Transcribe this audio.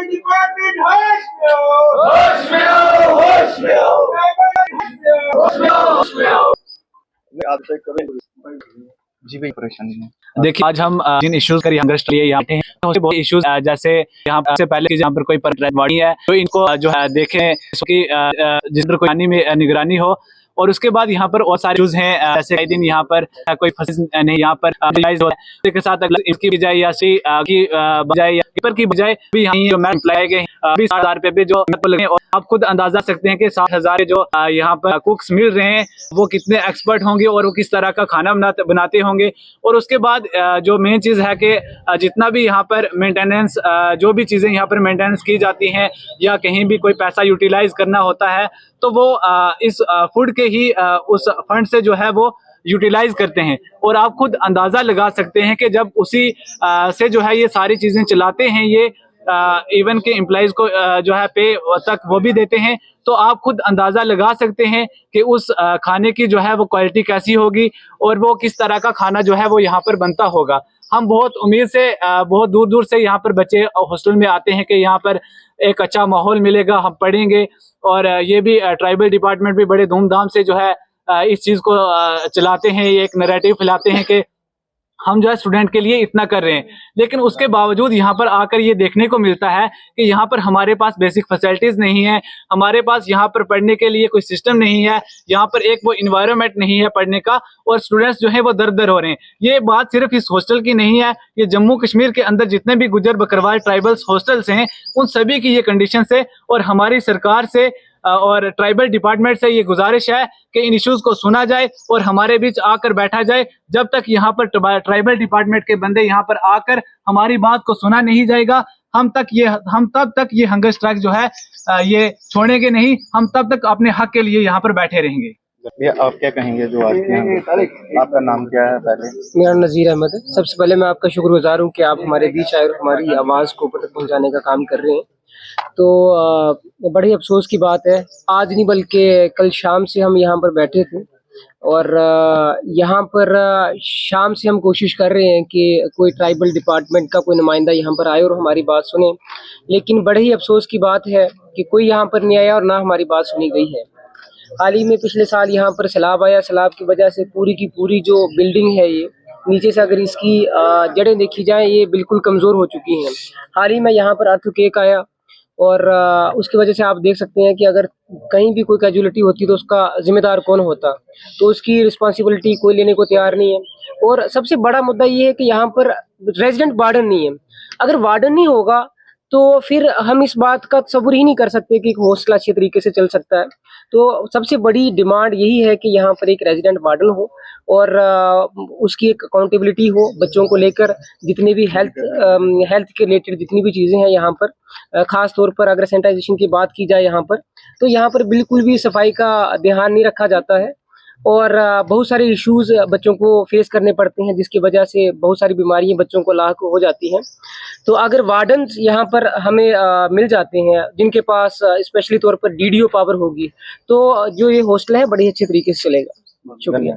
Department होश में आओ, होश में आओ, होश में आओ, होश में आओ। जी भाई, परेशानी है। देखिए, आज हम जिन इश्यूज कर यहाँ पे हैं, बहुत इश्यूज जैसे यहाँ से पहले कि जहाँ पर कोई बॉडी है तो इनको जो है देखें, इसकी जिस पर कोई निगरानी हो। और उसके बाद यहाँ पर और सारे इश्यूज हैं, जैसे कई दिन यहाँ पर कोई फसल नहीं, यहाँ पर के साथ अगर इसकी बजाय या सी की बजाय या कीपर की बजाय भी यहाँ जो मैच लाए गए 20,000 रुपये भी जो लगे। और आप खुद अंदाजा सकते हैं कि 60,000 जो यहाँ पर कुक्स मिल रहे हैं वो कितने एक्सपर्ट होंगे और वो किस तरह का खाना बनाते होंगे। और उसके बाद जो मेन चीज़ है कि जितना भी यहाँ पर मेंटेनेंस, जो भी चीज़ें यहाँ पर मेंटेनेंस की जाती हैं या कहीं भी कोई पैसा यूटिलाइज करना होता है तो वो इस फूड के ही उस फंड से जो है वो यूटिलाइज करते हैं। और आप खुद अंदाज़ा लगा सकते हैं कि जब उसी से जो है ये सारी चीज़ें चलाते हैं, ये इवन के एम्प्लॉइज को जो है पे तक वो भी देते हैं, तो आप खुद अंदाज़ा लगा सकते हैं कि उस खाने की जो है वो क्वालिटी कैसी होगी और वो किस तरह का खाना जो है वो यहाँ पर बनता होगा। हम बहुत उम्मीद से बहुत दूर दूर से यहाँ पर बच्चे हॉस्टल में आते हैं कि यहाँ पर एक अच्छा माहौल मिलेगा, हम पढ़ेंगे। और ये भी ट्राइबल डिपार्टमेंट भी बड़े धूमधाम से जो है इस चीज़ को चलाते हैं, ये एक नैरेटिव फैलाते हैं कि हम जो है स्टूडेंट के लिए इतना कर रहे हैं। लेकिन उसके बावजूद यहाँ पर आकर ये देखने को मिलता है कि यहाँ पर हमारे पास बेसिक फैसिलिटीज़ नहीं है, हमारे पास यहाँ पर पढ़ने के लिए कोई सिस्टम नहीं है, यहाँ पर एक वो इन्वायरमेंट नहीं है पढ़ने का, और स्टूडेंट्स जो है वो दर हो रहे हैं। ये बात सिर्फ इस हॉस्टल की नहीं है, ये जम्मू कश्मीर के अंदर जितने भी गुजर बकरवाल ट्राइबल्स हॉस्टल्स हैं उन सभी की ये कंडीशन है। और हमारी सरकार से और ट्राइबल डिपार्टमेंट से ये गुजारिश है कि इन इश्यूज को सुना जाए और हमारे बीच आकर बैठा जाए। जब तक यहाँ पर ट्राइबल डिपार्टमेंट के बंदे यहाँ पर आकर हमारी बात को सुना नहीं जाएगा, हम तब तक ये हंगर स्ट्राइक जो है ये छोड़ेंगे नहीं। हम तब तक अपने हक के लिए यहाँ पर बैठे रहेंगे। भैया, आप क्या कहेंगे जो आज के आपका नाम क्या है? पहले मेरा नज़ीर अहमद है। सबसे पहले मैं आपका शुक्रगुजार हूँ कि आप हमारे बीच आए और हमारी आवाज़ को ऊपर तक पहुँचाने का काम कर रहे हैं। तो बड़ी अफसोस की बात है, आज नहीं बल्कि कल शाम से हम यहाँ पर बैठे थे और यहाँ पर शाम से हम कोशिश कर रहे हैं कि कोई ट्राइबल डिपार्टमेंट का कोई नुमाइंदा यहाँ पर आए और हमारी बात सुने। लेकिन बड़े ही अफसोस की बात है कि कोई यहाँ पर नहीं आया और ना हमारी बात सुनी गई है। हाल ही में पिछले साल यहाँ पर सैलाब आया, सैलाब की वजह से पूरी की पूरी जो बिल्डिंग है ये नीचे से अगर इसकी जड़ें देखी जाएं ये बिल्कुल कमज़ोर हो चुकी हैं। हाल ही में यहाँ पर अर्थक्वेक आया और उसकी वजह से आप देख सकते हैं कि अगर कहीं भी कोई कैजुअलिटी होती तो उसका जिम्मेदार कौन होता, तो उसकी रिस्पॉन्सिबिलिटी कोई लेने को तैयार नहीं है। और सबसे बड़ा मुद्दा ये है कि यहाँ पर रेजिडेंट वार्डन नहीं है। अगर वार्डन नहीं होगा तो फिर हम इस बात का तसव्वुर ही नहीं कर सकते कि एक हॉस्टल अच्छे तरीके से चल सकता है। तो सबसे बड़ी डिमांड यही है कि यहाँ पर एक रेजिडेंट वार्डन हो और उसकी एक अकाउंटेबिलिटी हो बच्चों को लेकर। जितनी भी हेल्थ के रिलेटेड जितनी भी चीज़ें हैं यहाँ पर, ख़ास तौर पर अगर सैनिटाइजेशन की बात की जाए यहाँ पर, तो यहाँ पर बिल्कुल भी सफाई का ध्यान नहीं रखा जाता है और बहुत सारे इश्यूज बच्चों को फेस करने पड़ते हैं, जिसकी वजह से बहुत सारी बीमारियां बच्चों को लाक हो जाती हैं। तो अगर वार्डन्स यहाँ पर हमें मिल जाते हैं जिनके पास स्पेशली तौर पर डीडीओ पावर होगी, तो जो ये हॉस्टल है बड़ी अच्छे तरीके से चलेगा। शुक्रिया।